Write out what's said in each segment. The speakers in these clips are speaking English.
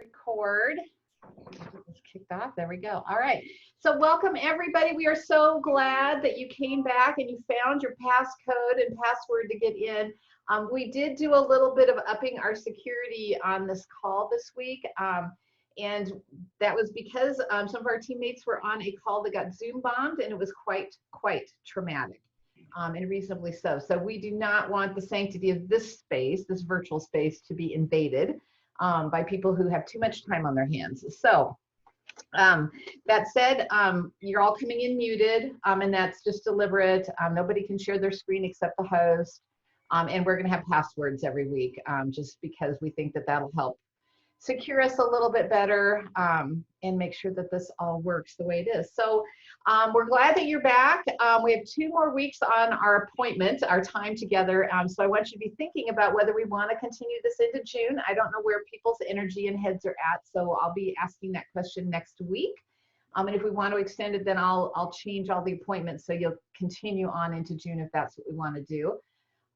Record. It's kicked off. There we go. All right. So welcome everybody. We are so glad that you came back and you found your passcode and password to get in. We did do a little bit of upping our security on this call this week. And that was because some of our teammates were on a call that got Zoom bombed, and it was quite traumatic. And reasonably so. So we do not want the sanctity of this space, this virtual space, to be invaded by people who have too much time on their hands. So that said, you're all coming in muted, and that's just deliberate. Nobody can share their screen except the host. And we're going to have passwords every week, just because we think that that'll help secure us a little bit better, and make sure that this all works the way it is. So we're glad that you're back. We have 2 more weeks on our appointment, our time together. So I want you to be thinking about whether we want to continue this into June. I don't know where people's energy and heads are at, so I'll be asking that question next week. And if we want to extend it, then I'll change all the appointments so you'll continue on into June if that's what we want to do.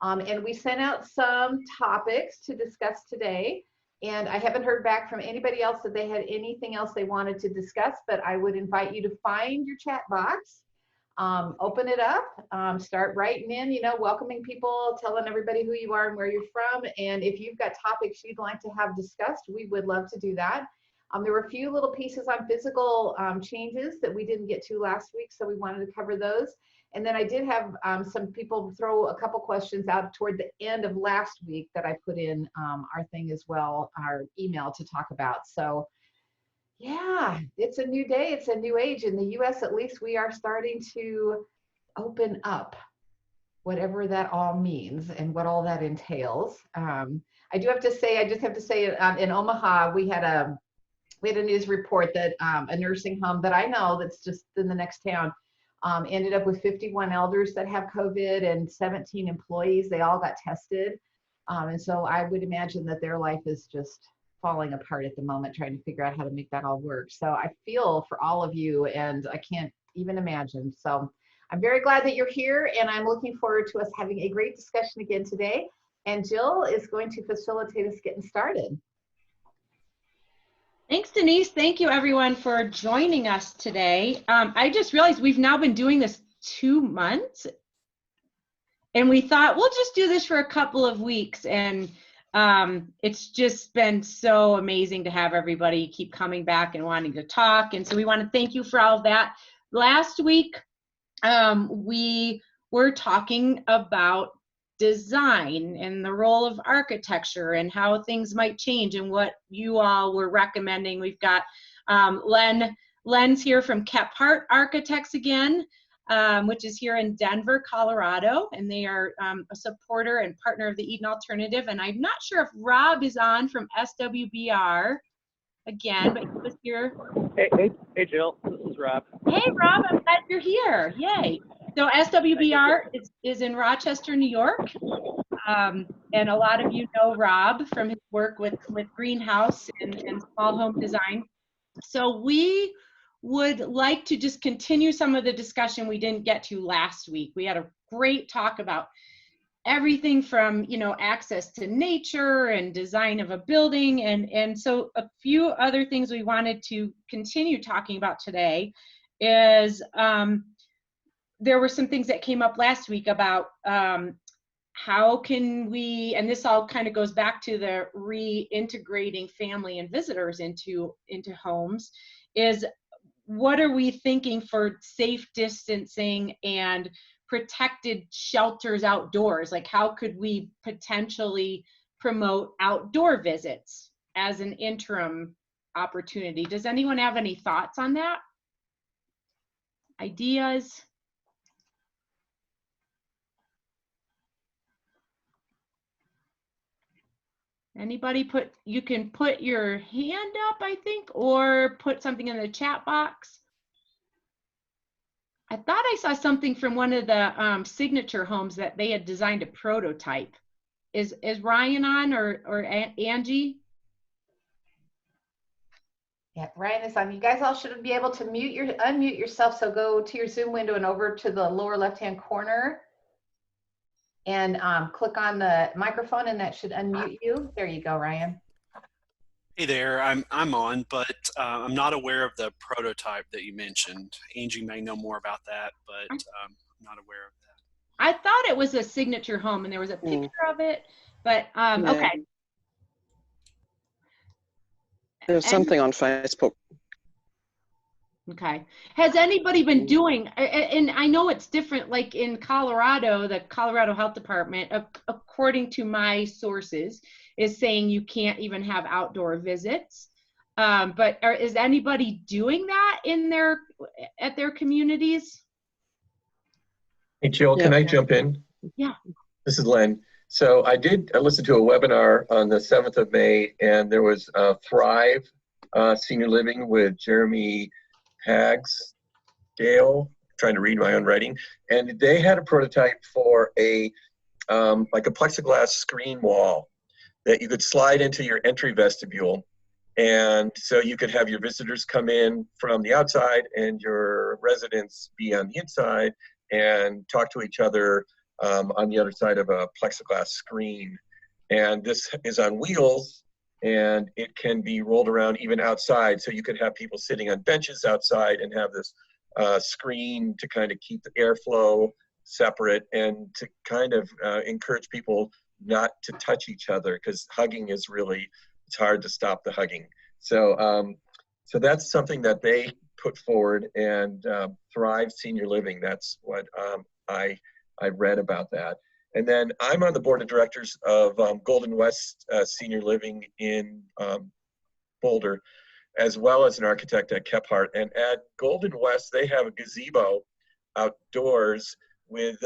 And we sent out some topics to discuss today. And I haven't heard back from anybody else that they had anything else they wanted to discuss, but I would invite you to find your chat box, open it up, start writing in, welcoming people, telling everybody who you are and where you're from. And if you've got topics you'd like to have discussed, we would love to do that. There were a few little pieces on physical changes that we didn't get to last week, so we wanted to cover those. And then I did have some people throw a couple questions out toward the end of last week that I put in our thing as well, our email to talk about. So yeah, it's a new day, it's a new age. In the US, at least, we are starting to open up, whatever that all means and what all that entails. I just have to say, in Omaha, we had a news report that a nursing home that I know that's just in the next town ended up with 51 elders that have COVID and 17 employees. They all got tested. And so I would imagine that their life is just falling apart at the moment, trying to figure out how to make that all work. So I feel for all of you, and I can't even imagine. So I'm very glad that you're here, and I'm looking forward to us having a great discussion again today. And Jill is going to facilitate us getting started. Thanks, Denise. Thank you, everyone, for joining us today. I just realized we've now been doing this 2 months, and we thought we'll just do this for a couple of weeks. And it's just been so amazing to have everybody keep coming back and wanting to talk. And so we want to thank you for all of that. Last week, we were talking about design and the role of architecture and how things might change and what you all were recommending. We've got Len's here from Kephart Architects again, which is here in Denver, Colorado, and they are a supporter and partner of the Eden Alternative. And I'm not sure if Rob is on from SWBR again, but he was here. Hey Jill, this is Rob. Hey Rob, I'm glad you're here. Yay. So SWBR is in Rochester, New York, and a lot of you know Rob from his work with Greenhouse and small home design. So we would like to just continue some of the discussion we didn't get to last week. We had a great talk about everything from, access to nature and design of a building, and so a few other things we wanted to continue talking about today is there were some things that came up last week about how can we, and this all kind of goes back to the reintegrating family and visitors into homes, is what are we thinking for safe distancing and protected shelters outdoors? Like, how could we potentially promote outdoor visits as an interim opportunity? Does anyone have any thoughts on that? Ideas? Anybody you can put your hand up, I think, or put something in the chat box. I thought I saw something from one of the signature homes that they had designed a prototype. Is Ryan on or Angie? Yeah, Ryan is on. You guys all should be able to unmute yourself. So go to your Zoom window and over to the lower left-hand corner and click on the microphone, and that should unmute you. There you go, Ryan. Hey there, I'm on, but I'm not aware of the prototype that you mentioned. Angie may know more about that, but I'm not aware of that. I thought it was a signature home and there was a picture of it, but Yeah. okay. There's something on Facebook. Okay. Has anybody been doing, and I know it's different, like in Colorado, the Colorado Health Department, according to my sources, is saying you can't even have outdoor visits. But is anybody doing that at their communities? Hey, Jill, can I jump in? Yeah. This is Len. So I listened to a webinar on the 7th of May, and there was Thrive Senior Living with Jeremy Pagsdale, trying to read my own writing, and they had a prototype for a like a plexiglass screen wall that you could slide into your entry vestibule, and so you could have your visitors come in from the outside and your residents be on the inside and talk to each other on the other side of a plexiglass screen. And this is on wheels, and it can be rolled around even outside. So you could have people sitting on benches outside and have this screen to kind of keep the airflow separate and to kind of encourage people not to touch each other, because hugging is really, it's hard to stop the hugging. So, so that's something that they put forward, and Thrive Senior Living, that's what I read about that. And then I'm on the board of directors of Golden West Senior Living in Boulder, as well as an architect at Kephart. And at Golden West, they have a gazebo outdoors with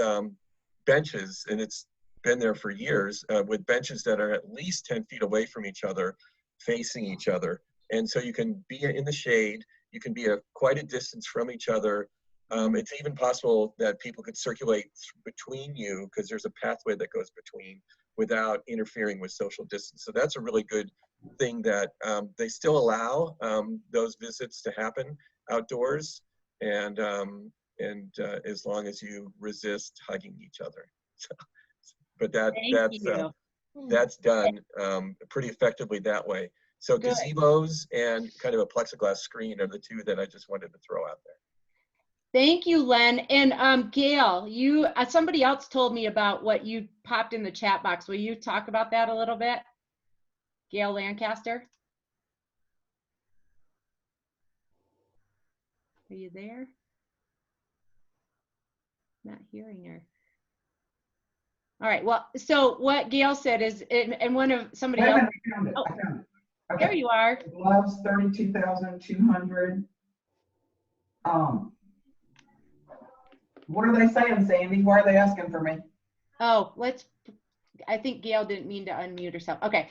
benches, and it's been there for years, with benches that are at least 10 feet away from each other, facing each other. And so you can be in the shade, you can be quite a distance from each other. It's even possible that people could circulate between you, because there's a pathway that goes between, without interfering with social distance. So that's a really good thing, that they still allow those visits to happen outdoors, and as long as you resist hugging each other. So, but that's done pretty effectively that way. So Good. Gazebos and kind of a plexiglass screen are the two that I just wanted to throw out there. Thank you, Len. And Gail, somebody else told me about what you popped in the chat box. Will you talk about that a little bit? Gail Lancaster? Are you there? Not hearing her. All right, well, so what Gail said is, and one of somebody else. I found it. Oh, I found it. Okay. There you are. Gloves, 32,200. What are they saying, Sandy? Why are they asking for me? Oh, I think Gail didn't mean to unmute herself. Okay,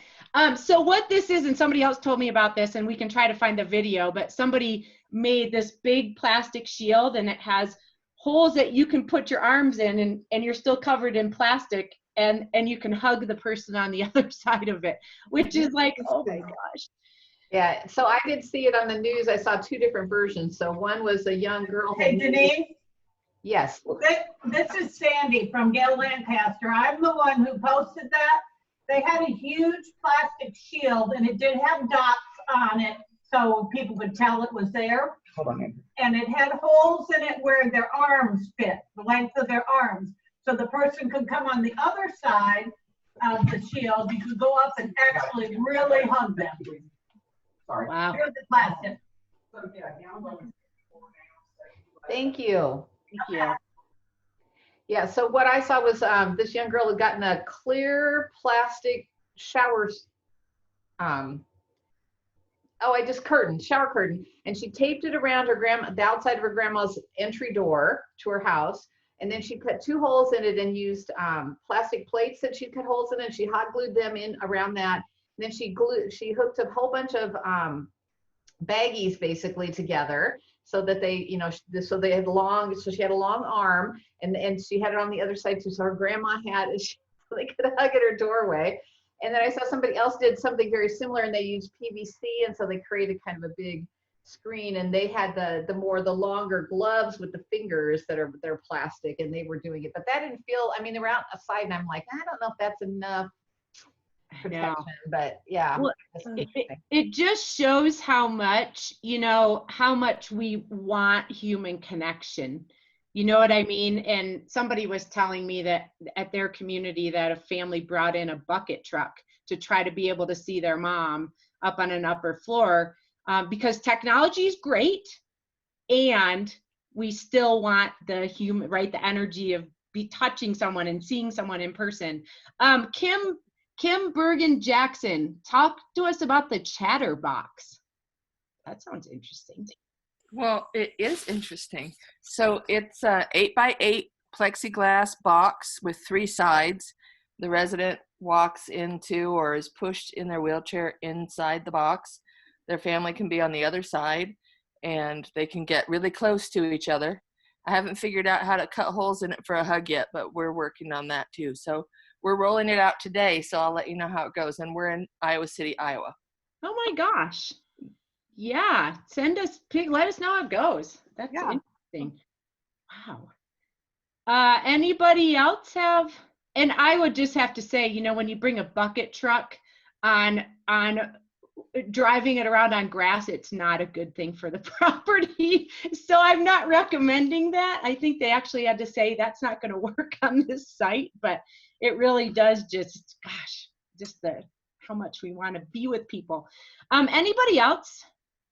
so what this is, and somebody else told me about this, and we can try to find the video, but somebody made this big plastic shield, and it has holes that you can put your arms in, and you're still covered in plastic, and you can hug the person on the other side of it, which is like, oh my gosh. Yeah, so I did see it on the news. I saw two different versions. So one was a young girl. Hey, Denise. Yes. This is Sandy from Gail Lancaster. I'm the one who posted that. They had a huge plastic shield, and it did have dots on it so people could tell it was there. Hold on. And it had holes in it where their arms fit, the length of their arms. So the person could come on the other side of the shield. You could go up and actually really hug them. Sorry. Wow. Here's the plastic. So, yeah, Thank you. Thank you. Yeah, so what I saw was this young girl had gotten a clear plastic shower, shower curtain, and she taped it around the outside of her grandma's entry door to her house. And then she cut 2 holes in it and used plastic plates that she'd cut holes in, and she hot glued them in around that. And then she hooked a whole bunch of baggies basically together, so that they, so they had so she had a long arm, and she had it on the other side too. So her grandma had it, so they could hug at her doorway. And then I saw somebody else did something very similar, and they used PVC, and so they created kind of a big screen, and they had the longer gloves with the fingers they're plastic, and they were doing it. But that didn't feel, I mean, they were outside, and I'm like, I don't know if that's enough I know. protection, but yeah. Well, it's It, interesting. it just shows how much, how much we want human connection. You know what I mean? And somebody was telling me that at their community that a family brought in a bucket truck to try to be able to see their mom up on an upper floor, because technology is great and we still want the human, right? The energy of be touching someone and seeing someone in person. Kim Bergen Jackson, talk to us about the Chatterbox. That sounds interesting. Well, it is interesting. So it's a 8x8 plexiglass box with 3 sides. The resident walks into or is pushed in their wheelchair inside the box. Their family can be on the other side and they can get really close to each other. I haven't figured out how to cut holes in it for a hug yet, but we're working on that too. So we're rolling it out today, so I'll let you know how it goes. And we're in Iowa City, Iowa. Oh my gosh. Yeah, let us know how it goes. That's interesting. Wow. Anybody else have, and I would just have to say, when you bring a bucket truck on driving it around on grass, it's not a good thing for the property. So I'm not recommending that. I think they actually had to say that's not going to work on this site, but it really does just how much we want to be with people. Anybody else?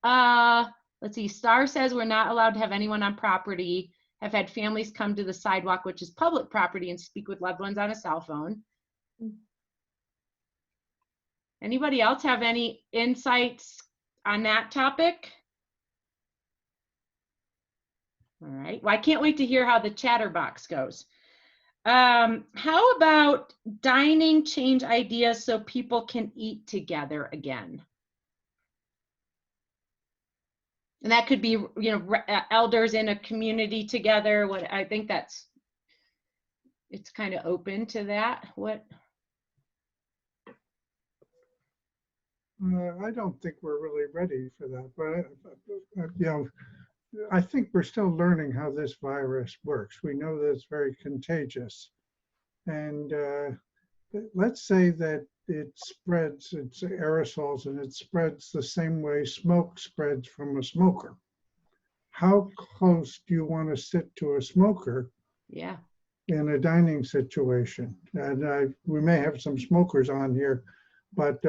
Let's see. Star says we're not allowed to have anyone on property. Have had families come to the sidewalk, which is public property, and speak with loved ones on a cell phone. Anybody else have any insights on that topic? All right. Well, I can't wait to hear how the Chatterbox goes. How about dining change ideas so people can eat together again? And that could be, elders in a community together. I think it's kind of open to that. I don't think we're really ready for that, but I think we're still learning how this virus works. We know that it's very contagious, and let's say that it spreads, it's aerosols, and it spreads the same way smoke spreads from a smoker. How close do you want to sit to a smoker? Yeah. In a dining situation? And we may have some smokers on here, but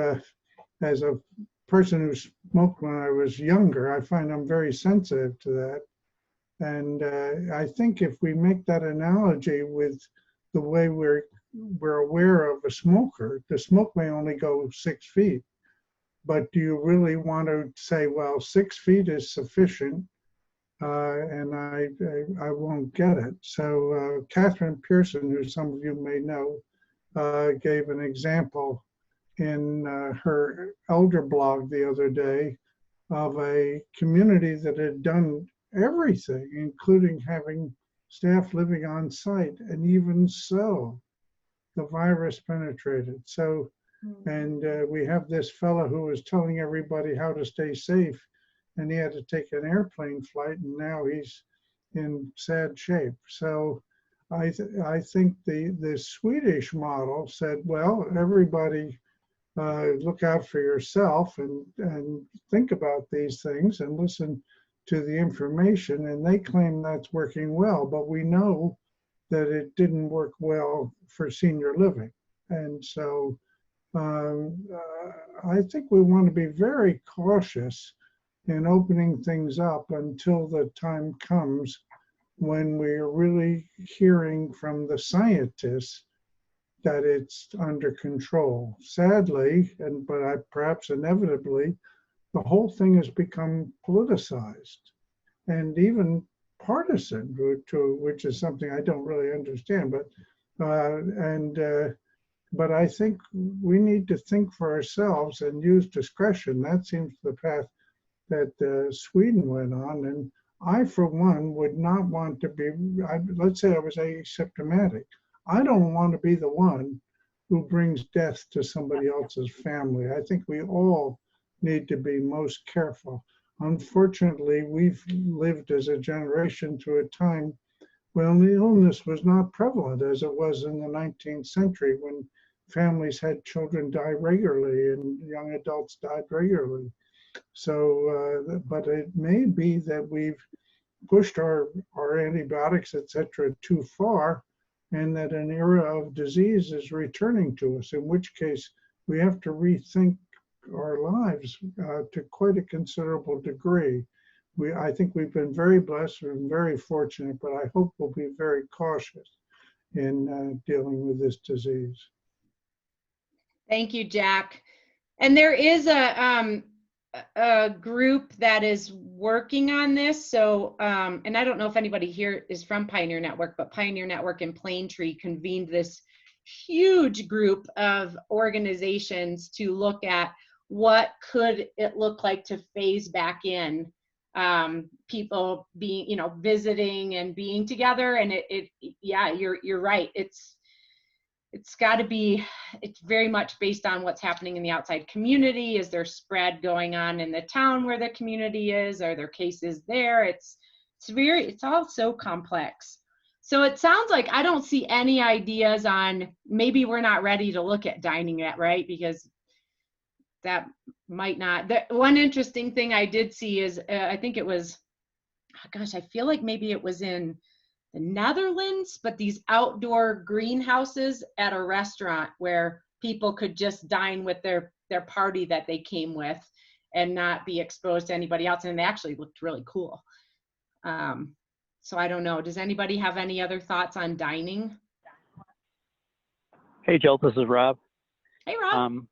as a person who smoked when I was younger, I find I'm very sensitive to that. And I think if we make that analogy with the way we're aware of a smoker, the smoke may only go 6 feet, but do you really want to say, well, 6 feet is sufficient, and I won't get it? So Catherine Pearson, who some of you may know, gave an example in her elder blog the other day of a community that had done everything, including having staff living on site, and even so, the virus penetrated. So, and we have this fellow who was telling everybody how to stay safe, and he had to take an airplane flight, and now he's in sad shape. So I think the Swedish model said, well, everybody look out for yourself and think about these things and listen to the information, and they claim that's working well, but we know that it didn't work well for senior living. And so I think we want to be very cautious in opening things up until the time comes when we're really hearing from the scientists that it's under control. Sadly, but perhaps inevitably, the whole thing has become politicized and even partisan, which is something I don't really understand. But I think we need to think for ourselves and use discretion. That seems the path that Sweden went on. And I, for one, would not want to be, let's say I was asymptomatic. I don't want to be the one who brings death to somebody else's family. I think we all need to be most careful. Unfortunately, we've lived as a generation through a time when the illness was not prevalent as it was in the 19th century, when families had children die regularly and young adults died regularly. So, but it may be that we've pushed our antibiotics, et cetera, too far, and that an era of disease is returning to us, in which case we have to rethink our lives to quite a considerable degree. I think we've been very blessed and very fortunate, but I hope we'll be very cautious in dealing with this disease. Thank you, Jack. And there is a group that is working on this. So, and I don't know if anybody here is from Pioneer Network, but Pioneer Network and Plaintree convened this huge group of organizations to look at what could it look like to phase back in people being, you know, visiting and being together. And yeah, you're right. It's got to be, it's very much based on what's happening in the outside community. Is there spread going on in the town where the community is? Are there cases there? It's all so complex. So it sounds like I don't see any ideas on, maybe we're not ready to look at dining yet, right? Because that might not. One interesting thing I did see is, I think it was, oh gosh, I feel like maybe it was in the Netherlands, but these outdoor greenhouses at a restaurant where people could just dine with their party that they came with and not be exposed to anybody else. And they actually looked really cool. So I don't know. Does anybody have any other thoughts on dining? Hey, Jill, this is Rob. Hey, Rob.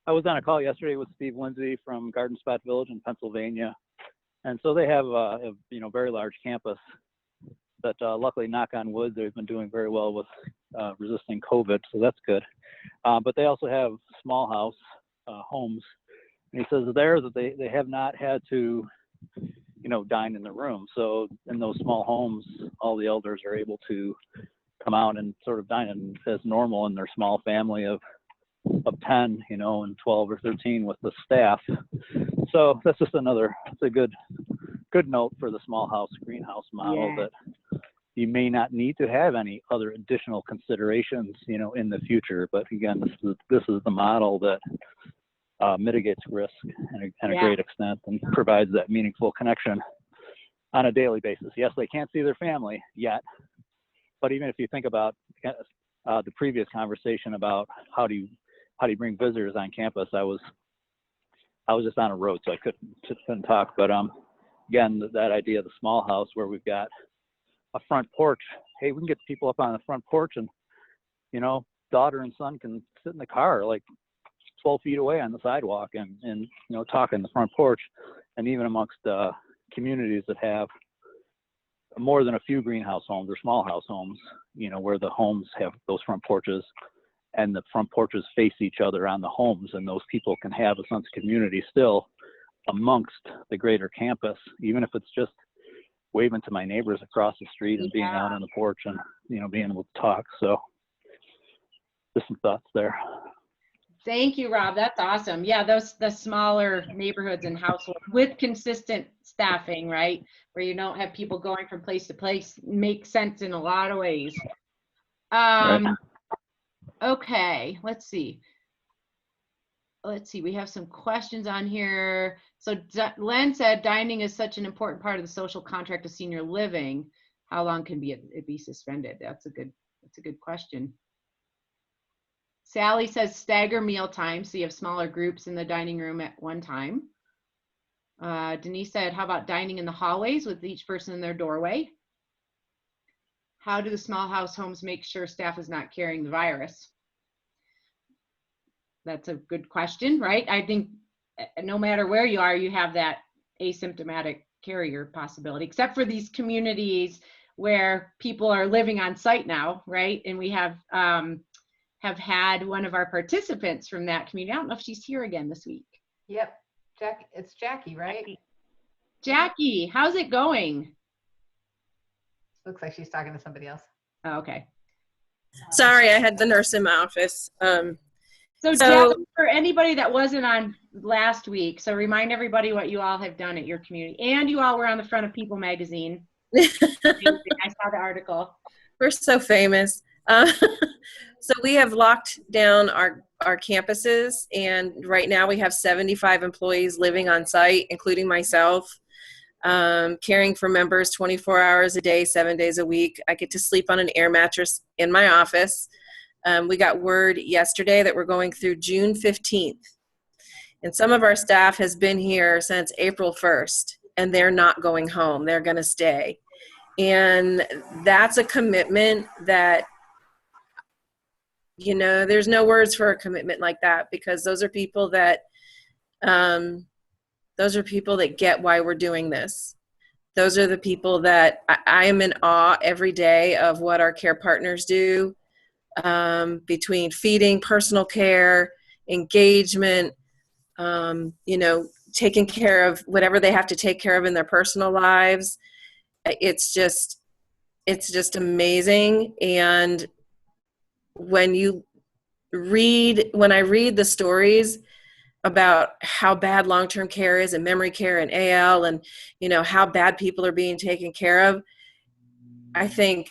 I was on a call yesterday with Steve Lindsay from Garden Spot Village in Pennsylvania. And so they have a very large campus that luckily, knock on wood, they've been doing very well with resisting COVID, so that's good. But they also have small house homes. And he says there that they have not had to, dine in the room. So in those small homes, all the elders are able to come out and sort of dine as normal in their small family of 10, and 12 or 13 with the staff. So that's just it's a good note for the small house greenhouse model, that you may not need to have any other additional considerations, in the future. But again, this is the model that mitigates risk at a great extent and provides that meaningful connection on a daily basis. Yes, they can't see their family yet, but even if you think about the previous conversation about how do you bring visitors on campus, I was just on a road, so I couldn't talk. But again, that idea of the small house where we've got a front porch. Hey, we can get people up on the front porch, and daughter and son can sit in the car like 12 feet away on the sidewalk and talk in the front porch. And even amongst communities that have more than a few greenhouse homes or small house homes, where the homes have those front porches and the front porches face each other on the homes, and those people can have a sense of community still amongst the greater campus, even if it's just waving to my neighbors across the street and being out on the porch and being able to talk. So just some thoughts there. Thank you, Rob. That's awesome. Yeah, the smaller neighborhoods and households with consistent staffing, right, where you don't have people going from place to place, makes sense in a lot of ways. Right. Okay, let's see. We have some questions on here. So Len said dining is such an important part of the social contract of senior living. How long can it be suspended? That's a good question. Sally says stagger meal time, so you have smaller groups in the dining room at one time. Denise said, how about dining in the hallways with each person in their doorway? How do the small house homes make sure staff is not carrying the virus? That's a good question, right? I think no matter where you are, you have that asymptomatic carrier possibility, except for these communities where people are living on site now, right? And we have had one of our participants from that community. I don't know if she's here again this week. Yep, it's Jackie, right? Jackie, how's it going? Looks like she's talking to somebody else. Oh, okay. Sorry, I had the nurse in my office. So Jackie, for anybody that wasn't on last week, so remind everybody what you all have done at your community. And you all were on the front of People magazine. I saw the article. We're so famous. Uh, so we have locked down our campuses, and right now we have 75 employees living on site, including myself, caring for members 24 hours a day, 7 days a week. I get to sleep on an air mattress in my office. We got word yesterday that we're going through June 15th. And some of our staff has been here since April 1st, and they're not going home. They're going to stay. And that's a commitment that, you know, there's no words for a commitment like that, because those are people that get why we're doing this. Those are the people that I am in awe every day of what our care partners do, between feeding, personal care, engagement, you know, taking care of whatever they have to take care of in their personal lives. It's just amazing. And when I read the stories about how bad long-term care is and memory care and AL, and, you know, how bad people are being taken care of, I think,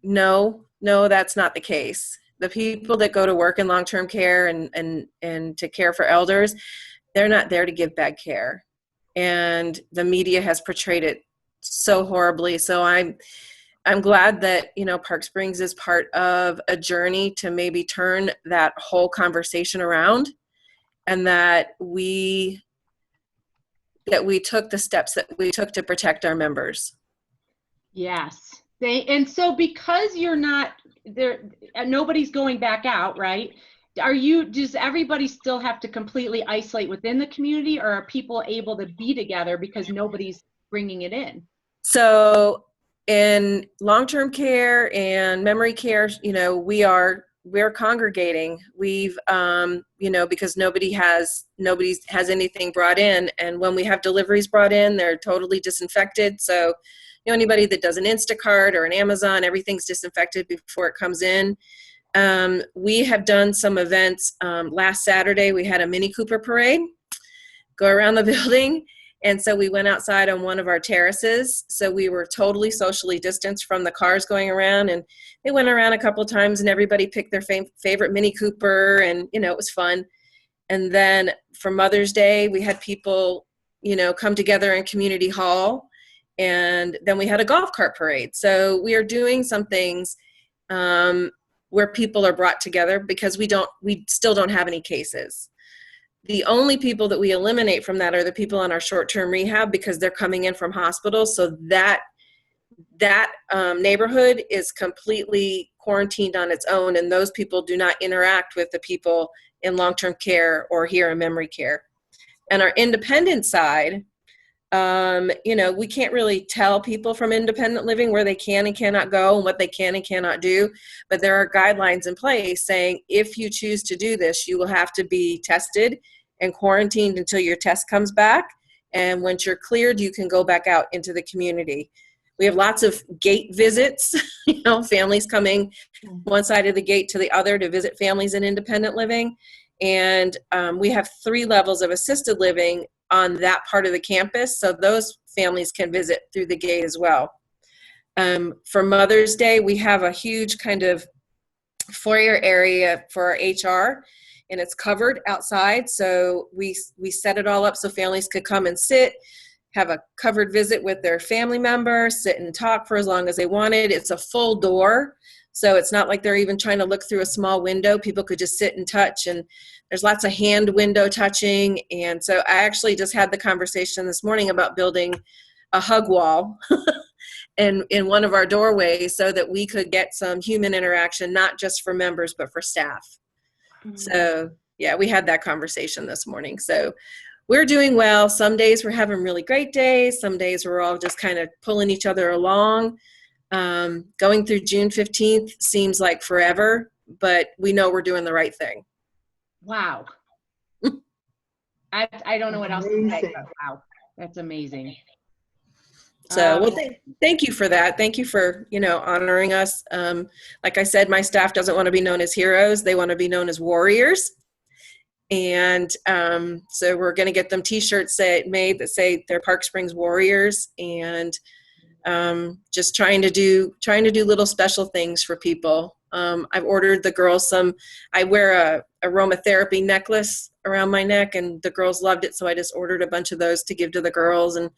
no, that's not the case. The people that go to work in long-term care and to care for elders, they're not there to give bad care. And the media has portrayed it so horribly. So I'm glad that, you know, Park Springs is part of a journey to maybe turn that whole conversation around, and that we took the steps that we took to protect our members. Yes. And so because you're not there, nobody's going back out, right? Does everybody still have to completely isolate within the community, or are people able to be together because nobody's bringing it in? So in long-term care and memory care, you know, we're congregating. We've, you know, because nobody has anything brought in. And when we have deliveries brought in, they're totally disinfected. So, you know, anybody that does an Instacart or an Amazon, everything's disinfected before it comes in. We have done some events. Last Saturday, we had a Mini Cooper parade go around the building. And so we went outside on one of our terraces. So we were totally socially distanced from the cars going around. And they went around a couple of times, and everybody picked their favorite Mini Cooper. And, you know, it was fun. And then for Mother's Day, we had people, you know, come together in Community Hall. And then we had a golf cart parade. So we are doing some things where people are brought together, because we still don't have any cases. The only people that we eliminate from that are the people on our short-term rehab, because they're coming in from hospitals. So that neighborhood is completely quarantined on its own, and those people do not interact with the people in long-term care or here in memory care. And our independent side, you know, we can't really tell people from independent living where they can and cannot go and what they can and cannot do, but there are guidelines in place saying if you choose to do this, you will have to be tested and quarantined until your test comes back. And once you're cleared, you can go back out into the community. We have lots of gate visits, you know, families coming one side of the gate to the other to visit families in independent living. And we have 3 levels of assisted living on that part of the campus, so those families can visit through the gate as well. For Mother's Day, we have a huge kind of foyer area for our HR, and it's covered outside, so we set it all up so families could come and sit, have a covered visit with their family member, sit and talk for as long as they wanted. It's a full door, so it's not like they're even trying to look through a small window. People could just sit and touch, and there's lots of hand window touching. And so I actually just had the conversation this morning about building a hug wall in one of our doorways so that we could get some human interaction, not just for members, but for staff. Mm-hmm. So yeah, we had that conversation this morning. So we're doing well. Some days we're having really great days. Some days we're all just kind of pulling each other along. Going through June 15th seems like forever, but we know we're doing the right thing. Wow. I don't know what else to say, but wow, that's amazing. So, well, thank you for that. Thank you for, you know, honoring us. Like I said, my staff doesn't want to be known as heroes. They want to be known as warriors. And so we're going to get them T-shirts made that say they're Park Springs Warriors, and just trying to do little special things for people I've ordered the girls some. I wear a aromatherapy necklace around my neck, and the girls loved it, so I just ordered a bunch of those to give to the girls. And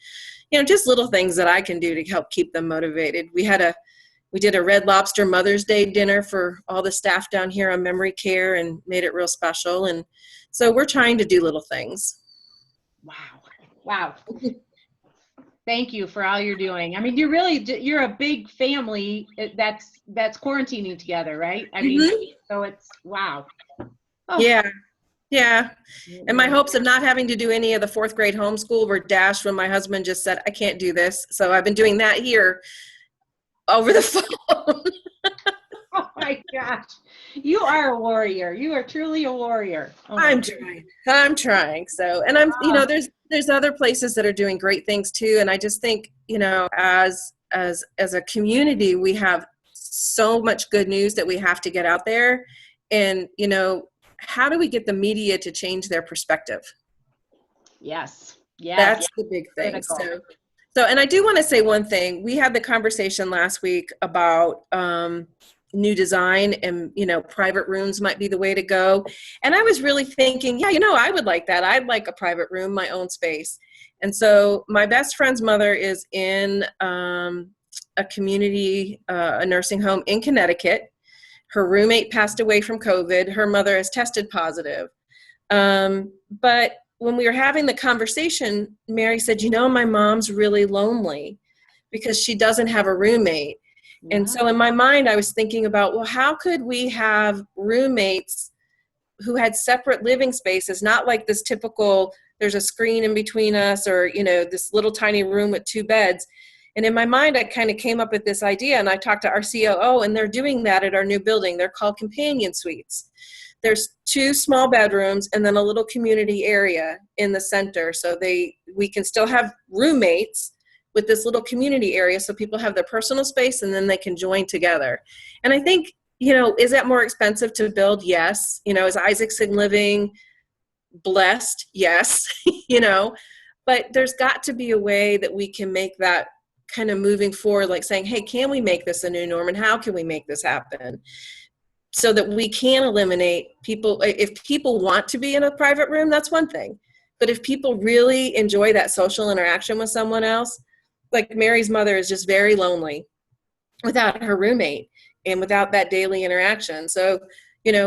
just little things that I can do to help keep them motivated. We did a Red Lobster Mother's Day dinner for all the staff down here on memory care and made it real special. And so we're trying to do little things. Wow. Thank you for all you're doing. I mean, you're a big family that's quarantining together, right? I mean, so it's, wow. Oh. Yeah. And my hopes of not having to do any of the 4th grade homeschool were dashed when my husband just said, I can't do this. So I've been doing that here over the phone. Oh my gosh. You are a warrior. You are truly a warrior. Oh I'm trying. So, and there's other places that are doing great things too. And I just think, as a community, we have so much good news that we have to get out there. And, how do we get the media to change their perspective? Yes. That's the big thing. So, and I do want to say one thing. We had the conversation last week about new design and, private rooms might be the way to go. And I was really thinking, I would like that. I'd like a private room, my own space. And so my best friend's mother is in a community, a nursing home in Connecticut. Her roommate passed away from COVID. Her mother has tested positive. But when we were having the conversation, Mary said, my mom's really lonely because she doesn't have a roommate. Yeah. And so in my mind, I was thinking about, well, how could we have roommates who had separate living spaces, not like this typical, there's a screen in between us or, this little tiny room with 2 beds. And in my mind, I kind of came up with this idea, and I talked to our COO, and they're doing that at our new building. They're called companion suites. There's 2 small bedrooms and then a little community area in the center. So we can still have roommates with this little community area so people have their personal space and then they can join together. And I think, is that more expensive to build? Yes. Is Isaacson Living blessed? Yes. But there's got to be a way that we can make that kind of moving forward, like saying, hey, can we make this a new norm, and how can we make this happen so that we can eliminate people? If people want to be in a private room, that's one thing. But if people really enjoy that social interaction with someone else, like Mary's mother is just very lonely without her roommate and without that daily interaction. So,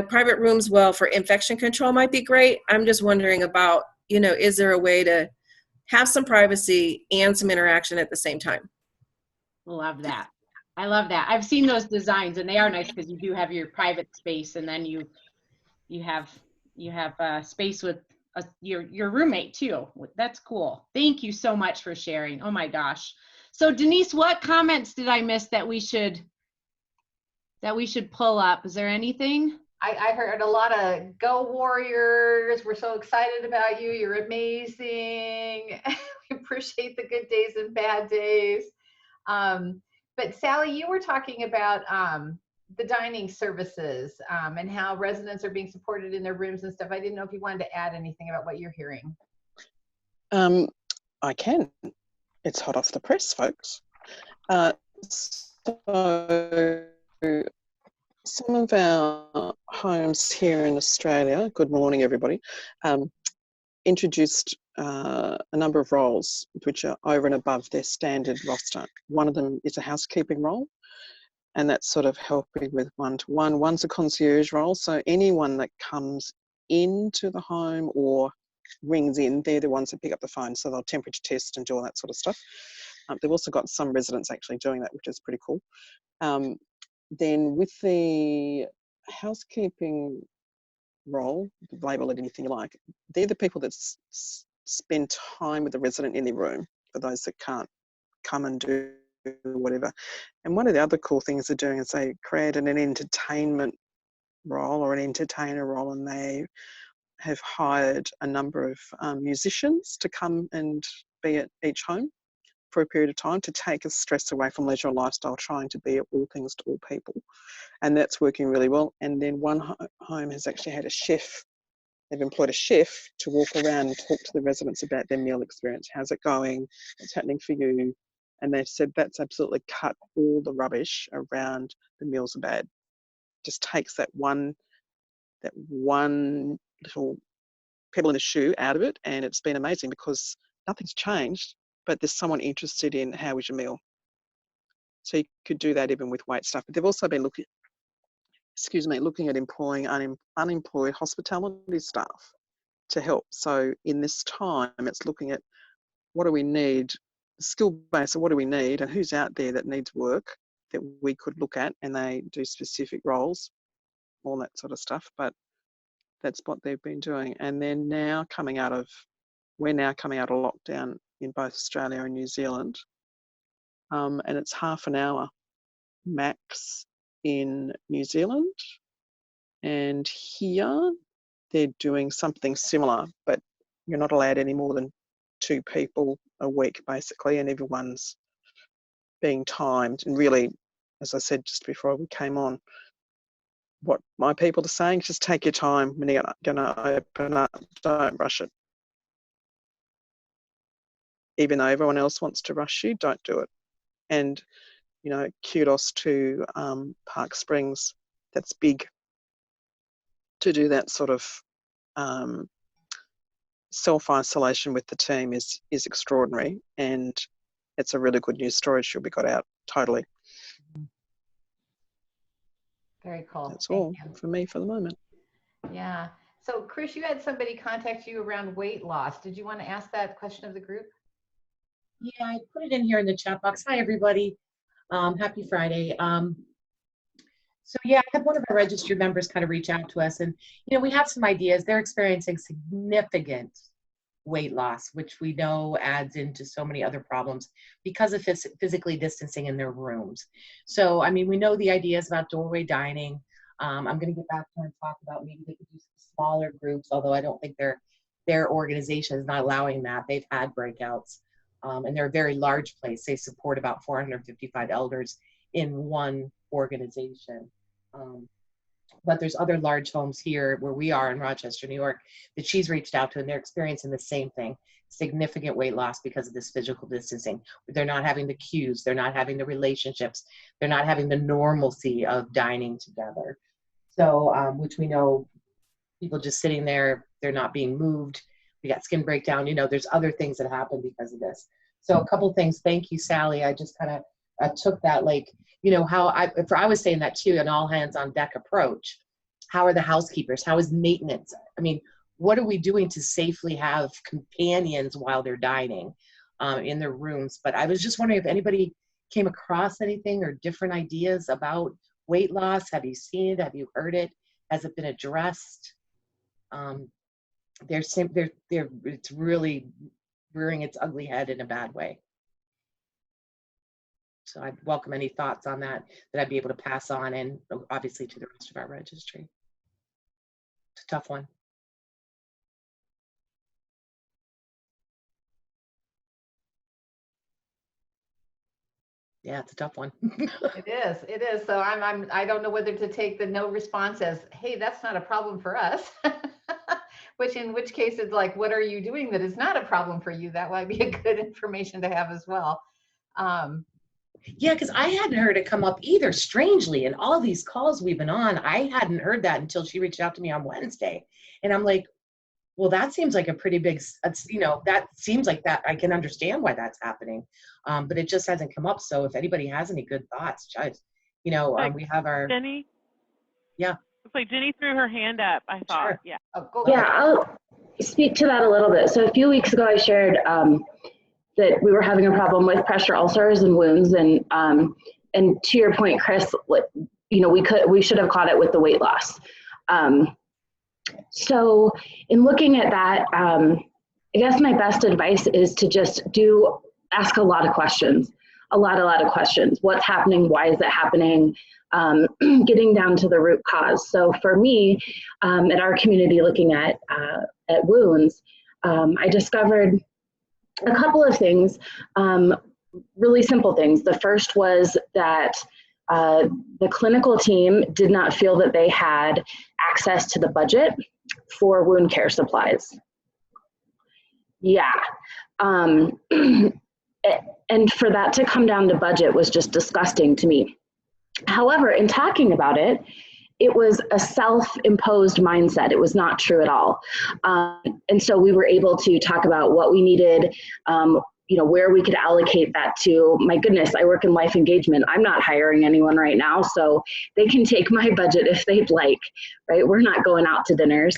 private rooms, well, for infection control might be great. I'm just wondering about, is there a way to have some privacy and some interaction at the same time? Love that. I love that. I've seen those designs, and they are nice because you do have your private space, and then you have space with your roommate too. That's cool. Thank you so much for sharing. Oh my gosh. So Denise, what comments did I miss that we should pull up? Is there anything? I heard a lot of "Go Warriors." We're so excited about you. You're amazing. We appreciate the good days and bad days. But Sally, you were talking about the dining services and how residents are being supported in their rooms and stuff. I didn't know if you wanted to add anything about what you're hearing. I can. It's hot off the press, folks. So some of our homes here in Australia, good morning everybody, introduced a number of roles which are over and above their standard roster. One of them is a housekeeping role, and that's sort of helping with one-to-one. One's a concierge role, so anyone that comes into the home or rings in, they're the ones that pick up the phone, so they'll temperature test and do all that sort of stuff. They've also got some residents actually doing that, which is pretty cool. Then with the housekeeping role, label it anything you like, they're the people that spend time with the resident in their room, for those that can't come and do whatever. And one of the other cool things they're doing is they created an entertainment role or an entertainer role, and they have hired a number of musicians to come and be at each home for a period of time to take the stress away from leisure lifestyle, trying to be at all things to all people. And that's working really well. And then one home has actually had a chef. They've employed a chef to walk around and talk to the residents about their meal experience. How's it going? What's happening for you? And they said that's absolutely cut all the rubbish around the meals are bad. just takes that one little pebble in a shoe out of it, and it's been amazing because nothing's changed, but there's someone interested in how was your meal. So you could do that even with wait staff. But they've also been looking at employing unemployed hospitality staff to help. So in this time, it's looking at what do we need, skill base of what do we need, and who's out there that needs work that we could look at, and they do specific roles, all that sort of stuff. But that's what they've been doing. And they're now coming out of lockdown in both Australia and New Zealand. And it's half an hour max in New Zealand. And here they're doing something similar, but you're not allowed any more than 2 people a week, basically, and everyone's being timed. And really, as I said just before we came on, what my people are saying, just take your time when you're going to open up. Don't rush it. Even though everyone else wants to rush you, don't do it. And, you know, kudos to Park Springs. That's big to do that sort of self-isolation with the team is extraordinary, and it's a really good news story. She'll be got out totally. Very cool. That's all for me for the moment. Yeah. So Chris, you had somebody contact you around weight loss. Did you want to ask that question of the group? Yeah, I put it in here in the chat box. Hi, everybody. Happy Friday. So yeah, I had one of our registered members kind of reach out to us, and you know, we have some ideas. They're experiencing significant weight loss, which we know adds into so many other problems because of physically distancing in their rooms. So, I mean, we know the ideas about doorway dining. I'm going to get back to her and talk about maybe they could do smaller groups, although I don't think their organization is not allowing that. They've had breakouts, and they're a very large place. They support about 455 elders in one organization. But there's other large homes here where we are in Rochester, New York, that she's reached out to, and they're experiencing the same thing, significant weight loss because of this physical distancing. They're not having the cues, they're not having the relationships, they're not having the normalcy of dining together. So, which we know, people just sitting there, they're not being moved. We got skin breakdown, you know, there's other things that happen because of this. So a couple things, thank you, Sally. I just kind of took that, like, you know, how I was saying that too, an all hands on deck approach. How are the housekeepers? How is maintenance? I mean, what are we doing to safely have companions while they're dining in their rooms? But I was just wondering if anybody came across anything or different ideas about weight loss. Have you seen it? Have you heard it? Has it been addressed? It's really rearing its ugly head in a bad way. So I'd welcome any thoughts on that I'd be able to pass on, and obviously to the rest of our registry. It's a tough one. Yeah, it's a tough one. It is. So I don't know whether to take the no response as, hey, that's not a problem for us. In which case it's like, what are you doing that is not a problem for you? That might be a good information to have as well. Yeah, because I hadn't heard it come up either, strangely. In all these calls we've been on, I hadn't heard that until she reached out to me on Wednesday. And I'm like, well, that seems like a pretty big, you know, that seems like that. I can understand why that's happening, but it just hasn't come up. So if anybody has any good thoughts, just, you know, we have our. Jenny? Yeah. Looks like Jenny threw her hand up, I thought. Sure. Yeah. Oh, go ahead. I'll speak to that a little bit. So a few weeks ago, I shared that we were having a problem with pressure ulcers and wounds, and to your point, Chris, you know, we should have caught it with the weight loss. So in looking at that, I guess my best advice is to just ask a lot of questions, a lot of questions. What's happening? Why is it happening? Getting down to the root cause. So for me, at our community, looking at wounds, I discovered a couple of things, really simple things. The first was that the clinical team did not feel that they had access to the budget for wound care supplies. Yeah. And for that to come down to budget was just disgusting to me. However, in talking about it, it was a self-imposed mindset. It was not true at all. And so we were able to talk about what we needed, where we could allocate that to. My goodness, I work in life engagement. I'm not hiring anyone right now, so they can take my budget if they'd like, right? We're not going out to dinners.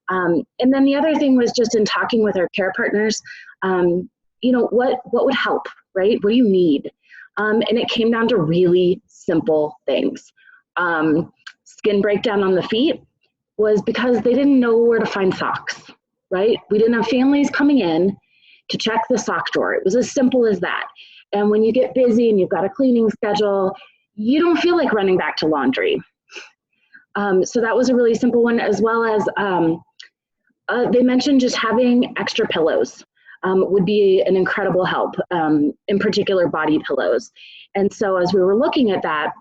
And then the other thing was just in talking with our care partners, what would help, right? What do you need? And it came down to really simple things. Skin breakdown on the feet was because they didn't know where to find socks, right? We didn't have families coming in to check the sock drawer. It was as simple as that. And when you get busy and you've got a cleaning schedule, you don't feel like running back to laundry. So that was a really simple one, as well as they mentioned just having extra pillows would be an incredible help, in particular body pillows. And so as we were looking at that,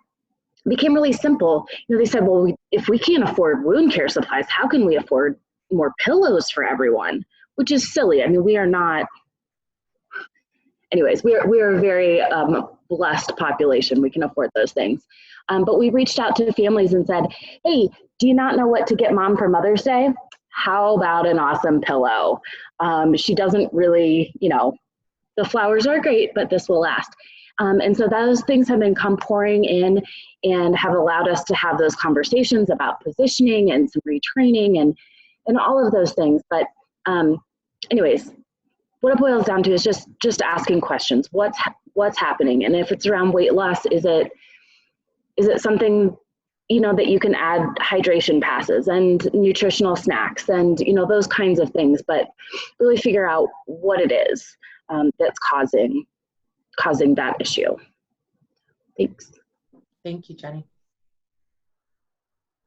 it became really simple. They said, well, if we can't afford wound care supplies, how can we afford more pillows for everyone? Which is silly. I mean, we are not, anyways, we are a very blessed population. We can afford those things. But we reached out to families and said, hey, do you not know what to get mom for Mother's Day? How about an awesome pillow? She doesn't really, the flowers are great, but this will last. And so those things have been come pouring in and have allowed us to have those conversations about positioning and some retraining and all of those things. But anyways, what it boils down to is just asking questions. What's happening? And if it's around weight loss, is it something, that you can add hydration passes and nutritional snacks and, those kinds of things, but really figure out what it is that's causing that issue. Thanks. Thank you, Jenny.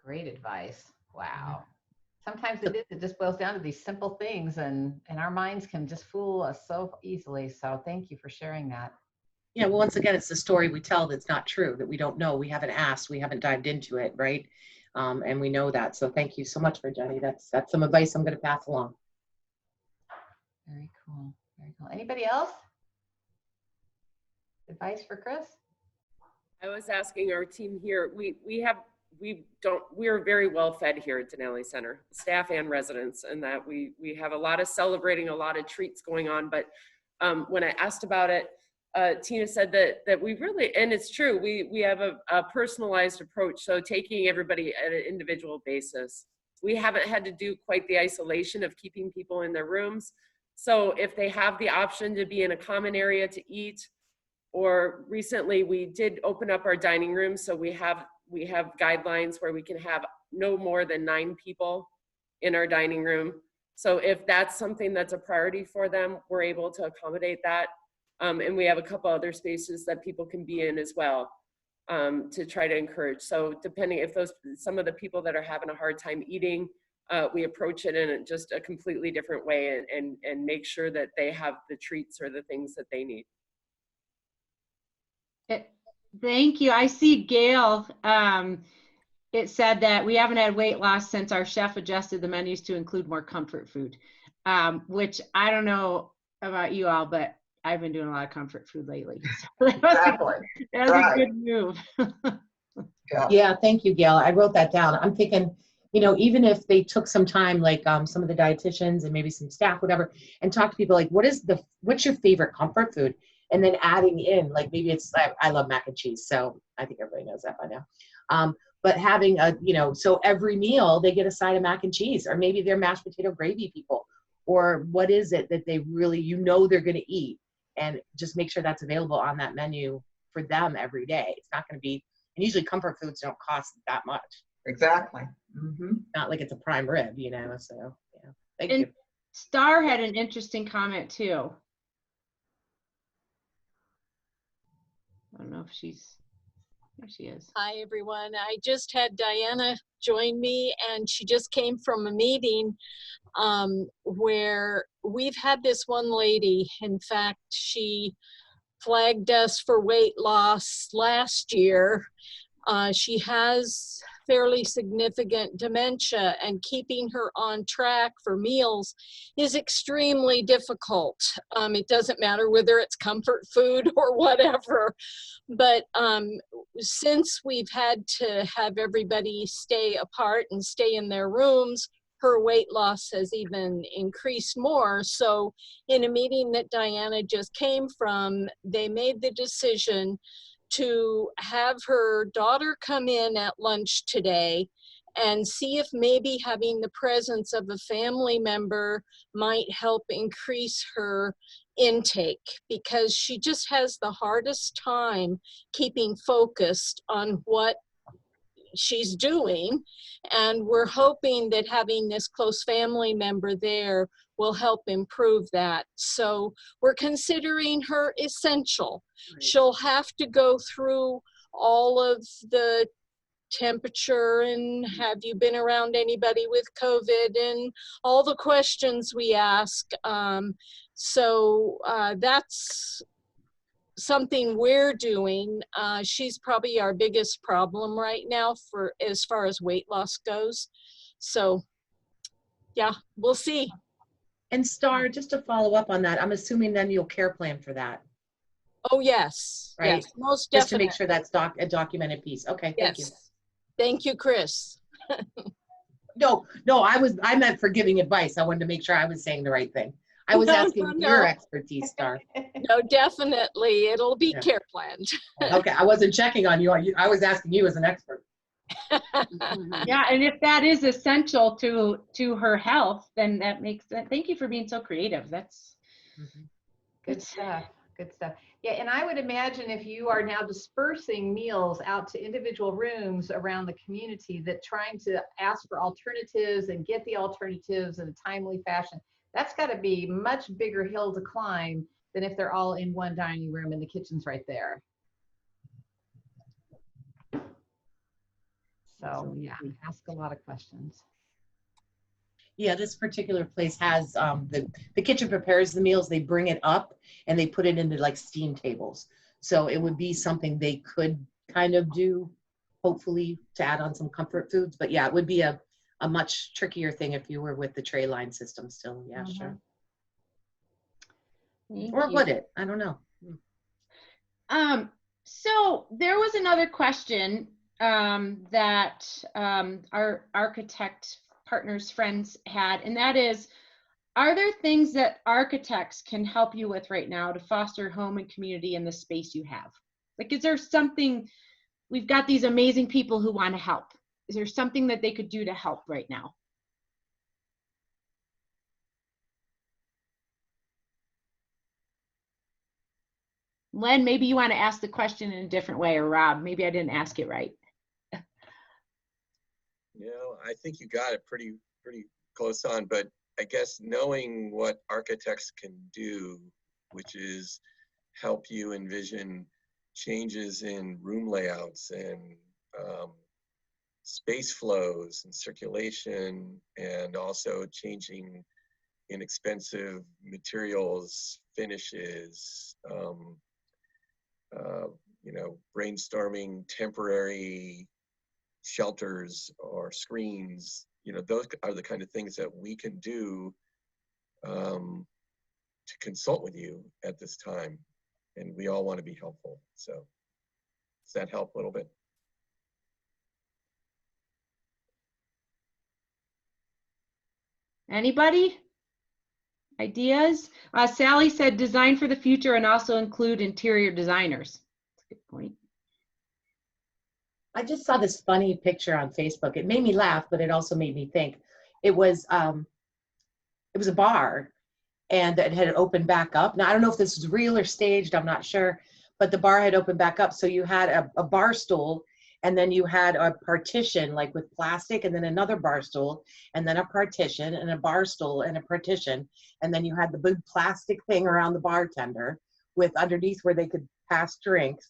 Great advice. Wow. Sometimes it just boils down to these simple things, and our minds can just fool us so easily. So thank you for sharing that. Yeah, well, once again, it's the story we tell that's not true, that we don't know. We haven't asked, we haven't dived into it, right? And we know that. So thank you so much for Jenny. That's some advice I'm going to pass along. Very cool. Very cool. Anybody else? Advice for Chris? I was asking our team here, we're very well fed here at Denali Center, staff and residents, and that we have a lot of celebrating, a lot of treats going on. But when I asked about it, Tina said that we really, and it's true, we have a personalized approach. So taking everybody at an individual basis. We haven't had to do quite the isolation of keeping people in their rooms. So if they have the option to be in a common area to eat, or recently we did open up our dining room. So we have guidelines where we can have no more than 9 people in our dining room. So if that's something that's a priority for them, we're able to accommodate that. And we have a couple other spaces that people can be in as well, to try to encourage. So depending if some of the people that are having a hard time eating, we approach it in just a completely different way and make sure that they have the treats or the things that they need. Thank you. I see Gail. It said that we haven't had weight loss since our chef adjusted the menus to include more comfort food, which I don't know about you all, but I've been doing a lot of comfort food lately. So Exactly. That was a good move. Yeah, thank you, Gail. I wrote that down. I'm thinking, even if they took some time, like some of the dietitians and maybe some staff, whatever, and talk to people like, what's your favorite comfort food? And then adding in, like maybe it's, I love mac and cheese. So I think everybody knows that by now. But having so every meal they get a side of mac and cheese, or maybe they're mashed potato gravy people, or what is it that they really, they're going to eat, and just make sure that's available on that menu for them every day. It's not going to be, and usually comfort foods don't cost that much. Exactly. Mm-hmm. Not like it's a prime rib, so yeah. Thank and you. Star had an interesting comment too. I don't know if there she is. Hi, everyone. I just had Diana join me, and she just came from a meeting where we've had this one lady. In fact, she flagged us for weight loss last year. She has fairly significant dementia, and keeping her on track for meals is extremely difficult. It doesn't matter whether it's comfort food or whatever, but since we've had to have everybody stay apart and stay in their rooms, her weight loss has even increased more. So in a meeting that Diana just came from, they made the decision to have her daughter come in at lunch today and see if maybe having the presence of a family member might help increase her intake, because she just has the hardest time keeping focused on what she's doing. And we're hoping that having this close family member there will help improve that. So we're considering her essential. Right. She'll have to go through all of the temperature and have you been around anybody with COVID and all the questions we ask. So that's something we're doing. She's probably our biggest problem right now for as far as weight loss goes. So yeah, we'll see. And Star, just to follow up on that, I'm assuming then you'll care plan for that. Oh yes, right? Yes, most definitely. Just to make sure that's a documented piece. Okay, thank you. Thank you, Chris. No, I meant for giving advice. I wanted to make sure I was saying the right thing. I was asking your expertise, Star. No, definitely. It'll be care planned. Okay, I wasn't checking on you. I was asking you as an expert. Yeah, and if that is essential to her health, then that makes sense. Thank you for being so creative. That's good stuff. Good stuff. Yeah, and I would imagine if you are now dispersing meals out to individual rooms around the community, that trying to ask for alternatives and get the alternatives in a timely fashion, that's got to be much bigger hill to climb than if they're all in one dining room and the kitchen's right there. So yeah, ask a lot of questions. Yeah, this particular place has the kitchen prepares the meals, they bring it up and they put it into like steam tables. So it would be something they could kind of do, hopefully, to add on some comfort foods. But yeah, it would be a much trickier thing if you were with the tray line system still. Yeah, sure. Or would it? I don't know. So there was another question that our architect partners friends had, and that is, are there things that architects can help you with right now to foster home and community in the space you have? Like, is there something, we've got these amazing people who want to help. Is there something that they could do to help right now? Len, maybe you want to ask the question in a different way, or Rob, maybe I didn't ask it right. I think you got it pretty close on, but I guess knowing what architects can do, which is help you envision changes in room layouts and space flows and circulation, and also changing inexpensive materials, finishes, brainstorming temporary shelters or screens, those are the kind of things that we can do to consult with you at this time. And we all want to be helpful. So does that help a little bit? Anybody? Ideas? Sally said design for the future and also include interior designers. That's a good point. I just saw this funny picture on Facebook. It made me laugh, but it also made me think. It was a bar, and it had opened back up. Now, I don't know if this was real or staged, I'm not sure, but the bar had opened back up. So you had a bar stool, and then you had a partition, like with plastic, and then another bar stool, and then a partition, and a bar stool, and a partition. And then you had the big plastic thing around the bartender with underneath where they could pass drinks.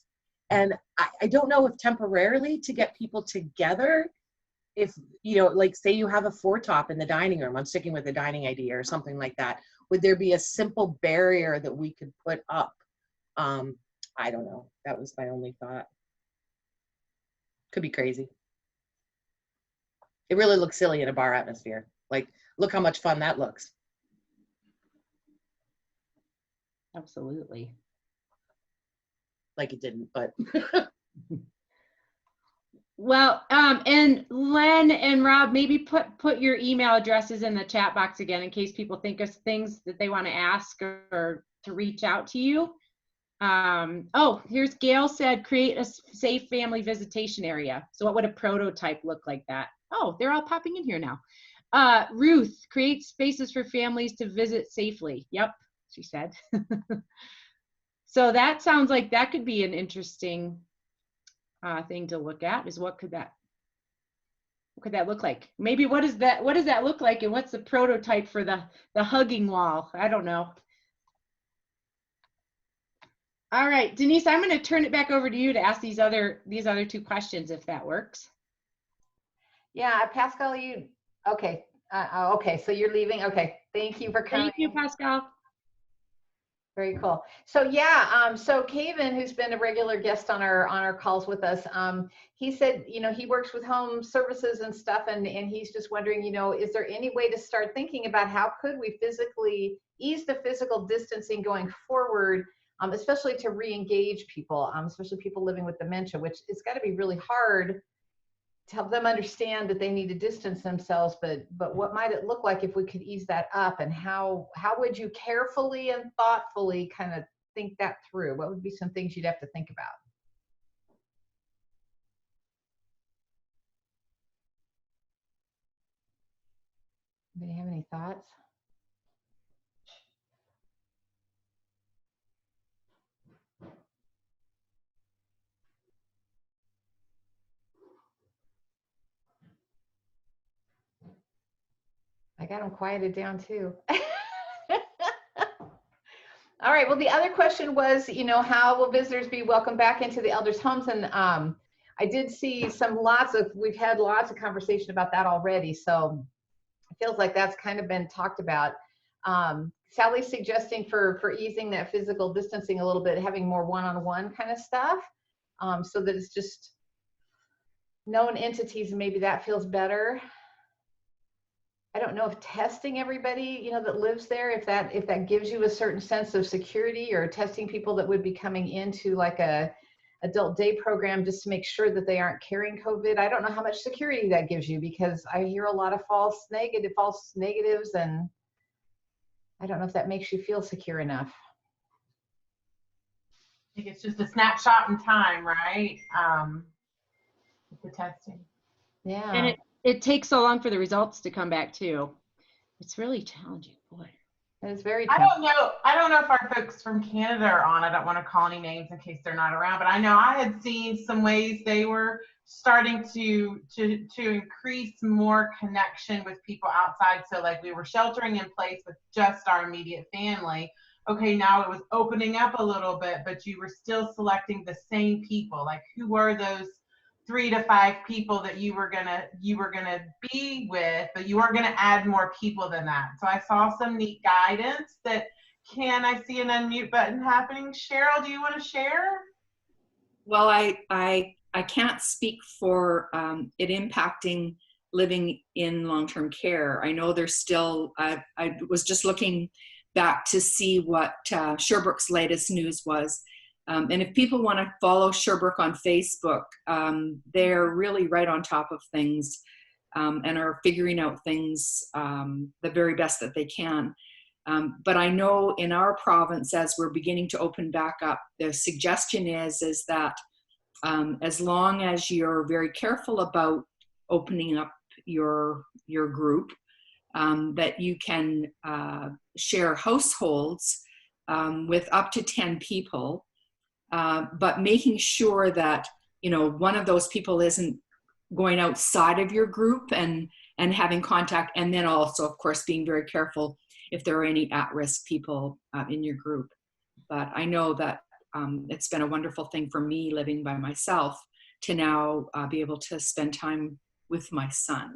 And I don't know if temporarily to get people together, if, like say you have a four-top in the dining room, I'm sticking with the dining idea or something like that, would there be a simple barrier that we could put up? I don't know. That was my only thought. Could be crazy. It really looks silly in a bar atmosphere. Like, look how much fun that looks. Absolutely. Like it didn't, but. Well, and Len and Rob, maybe put your email addresses in the chat box again in case people think of things that they want to ask or to reach out to you. Oh, here's Gail said, create a safe family visitation area. So what would a prototype look like that? Oh, they're all popping in here now. Ruth, create spaces for families to visit safely. Yep, she said. So that sounds like that could be an interesting thing to look at, is what could that look like? Maybe what does that look like, and what's the prototype for the hugging wall? I don't know. All right, Denise, I'm going to turn it back over to you to ask these other two questions, if that works. Yeah, Pascal, okay. Okay, so you're leaving. Okay, thank you for coming. Thank you, Pascal. Very cool. So yeah, so Kaven, who's been a regular guest on our calls with us, he said, he works with home services and stuff, and he's just wondering, is there any way to start thinking about how could we physically ease the physical distancing going forward, especially to re-engage people, especially people living with dementia, which it's got to be really hard to help them understand that they need to distance themselves, but what might it look like if we could ease that up, and how would you carefully and thoughtfully kind of think that through? What would be some things you'd have to think about? Anybody have any thoughts? I got them quieted down too. All right, well, the other question was, how will visitors be welcomed back into the elders' homes? And I did see we've had lots of conversation about that already. So it feels like that's kind of been talked about. Sally's suggesting for easing that physical distancing a little bit, having more one-on-one kind of stuff, so that it's just known entities, and maybe that feels better. I don't know if testing everybody, that lives there, if that gives you a certain sense of security, or testing people that would be coming into like a adult day program just to make sure that they aren't carrying COVID. I don't know how much security that gives you, because I hear a lot of false negatives, and I don't know if that makes you feel secure enough. I think it's just a snapshot in time, right? With the testing. Yeah. And it takes so long for the results to come back too. It's really challenging, boy. It's very I don't know if our folks from Canada are on. I don't want to call any names in case they're not around, but I know I had seen some ways they were starting to increase more connection with people outside. So like we were sheltering in place with just our immediate family. Okay, now it was opening up a little bit, but you were still selecting the same people. Like, who were those 3 to 5 people that you were gonna be with, but you weren't gonna add more people than that. So I saw some neat guidance that, can I see an unmute button happening? Cheryl, do you want to share? Well, I can't speak for it impacting living in long-term care. I know there's still, I was just looking back to see what Sherbrooke's latest news was. And if people want to follow Sherbrooke on Facebook, they're really right on top of things and are figuring out things the very best that they can. But I know in our province, as we're beginning to open back up, the suggestion is that as long as you're very careful about opening up your group, that you can share households with up to 10 people. But making sure that, one of those people isn't going outside of your group and having contact, and then also, of course, being very careful if there are any at-risk people in your group. But I know that it's been a wonderful thing for me living by myself to now be able to spend time with my son.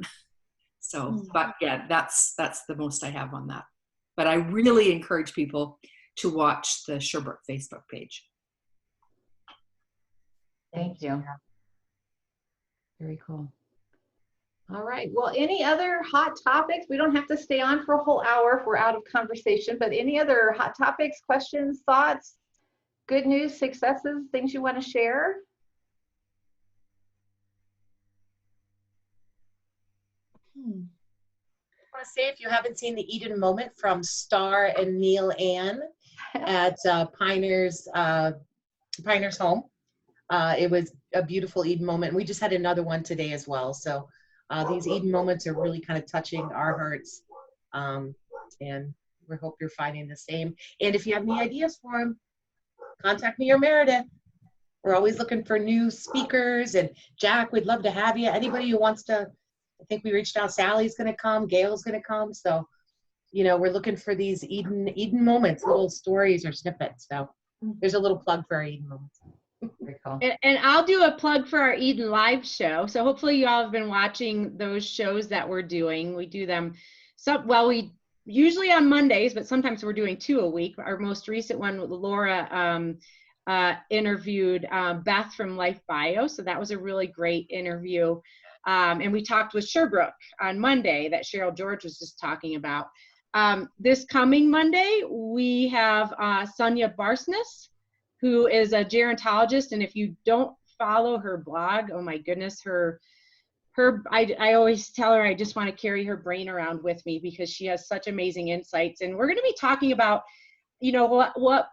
So, but yeah, that's the most I have on that. But I really encourage people to watch the Sherbrooke Facebook page. Thank you. Very cool. All right. Well, any other hot topics? We don't have to stay on for a whole hour if we're out of conversation, but any other hot topics, questions, thoughts, good news, successes, things you want to share? I want to say, if you haven't seen the Eden Moment from Star and Neil Ann at Piner's home, it was a beautiful Eden Moment. We just had another one today as well. So these Eden Moments are really kind of touching our hearts, and we hope you're finding the same. And if you have any ideas for them, contact me or Meredith. We're always looking for new speakers, and Jack, we'd love to have you. Anybody who wants to, I think we reached out, Sally's going to come, Gail's going to come. So, you know, we're looking for these Eden Moments, little stories or snippets. So there's a little plug for our Eden Moments. Very cool. And I'll do a plug for our Eden Live show. So hopefully you all have been watching those shows that we're doing. We do them, we usually on Mondays, but sometimes we're doing 2 a week. Our most recent one with Laura interviewed Beth from Life Bio. So that was a really great interview. And we talked with Sherbrooke on Monday that Cheryl George was just talking about. This coming Monday, we have Sonia Barsness, who is a gerontologist. And if you don't follow her blog, oh my goodness, I always tell her I just want to carry her brain around with me because she has such amazing insights. And we're going to be talking about, you know, what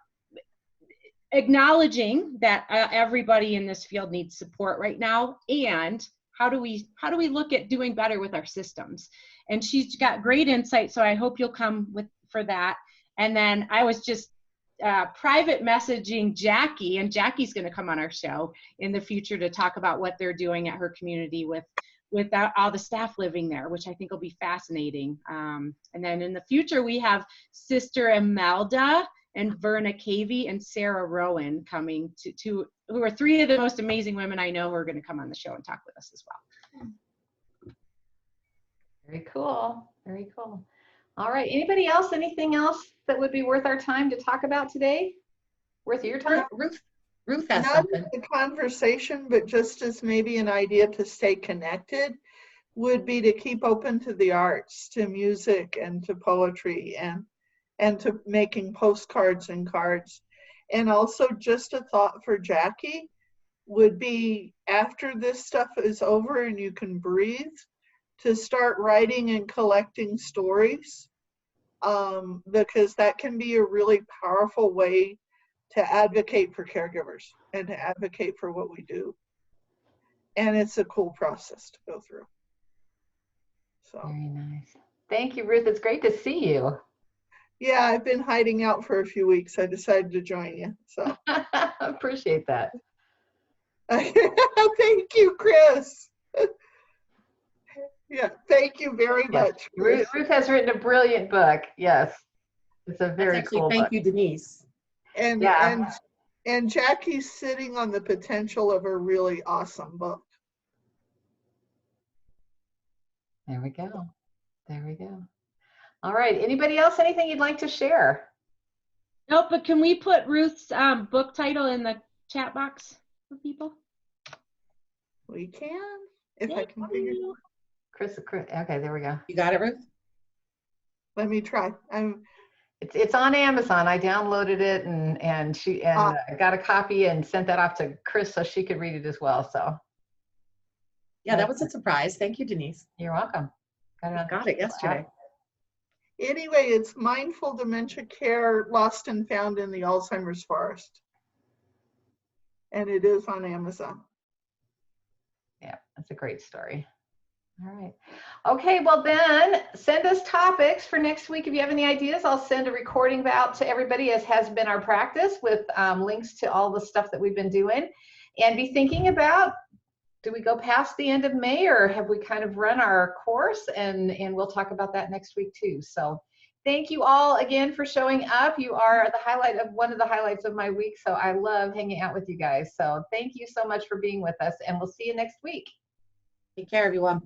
acknowledging that everybody in this field needs support right now, and how do we look at doing better with our systems. And she's got great insight, so I hope you'll come for that. And then I was just private messaging Jackie, and Jackie's going to come on our show in the future to talk about what they're doing at her community with all the staff living there, which I think will be fascinating. And then in the future, we have Sister Imelda and Verna Cavey and Sarah Rowan coming to who are 3 of the most amazing women I know who are going to come on the show and talk with us as well. Very cool. Very cool. All right. Anybody else? Anything else that would be worth our time to talk about today? Worth your time? Ruth has Not something. the conversation, but just as maybe an idea to stay connected would be to keep open to the arts, to music and to poetry and to making postcards and cards. And also just a thought for Jackie would be, after this stuff is over and you can breathe, to start writing and collecting stories, because that can be a really powerful way to advocate for caregivers and to advocate for what we do. And it's a cool process to go through. So. Very nice. Thank you, Ruth. It's great to see you. Yeah, I've been hiding out for a few weeks. I decided to join you. So appreciate that. Thank you, Chris. Yeah, thank you very much. Ruth has written a brilliant book. Yes, it's a very cool thank book. you, Denise. And Jackie's sitting on the potential of a really awesome book. There we go. There we go. All right. Anybody else? Anything you'd like to share? Nope, but can we put Ruth's book title in the chat box for people? We can, if I can figure it out. Chris, okay, there we go. You got it, Ruth? Let me try. It's on Amazon. I downloaded it and I got a copy and sent that off to Chris so she could read it as well. So yeah, that was a surprise. Thank you, Denise. You're welcome. Got it yesterday. Anyway, it's Mindful Dementia Care, Lost and Found in the Alzheimer's Forest. And it is on Amazon. Yeah, that's a great story. All right. Okay, well then send us topics for next week. If you have any ideas, I'll send a recording out to everybody, as has been our practice, with links to all the stuff that we've been doing. And be thinking about, do we go past the end of May, or have we kind of run our course? And we'll talk about that next week too. So thank you all again for showing up. You are one of the highlights of my week. So I love hanging out with you guys. So thank you so much for being with us, and we'll see you next week. Take care, everyone.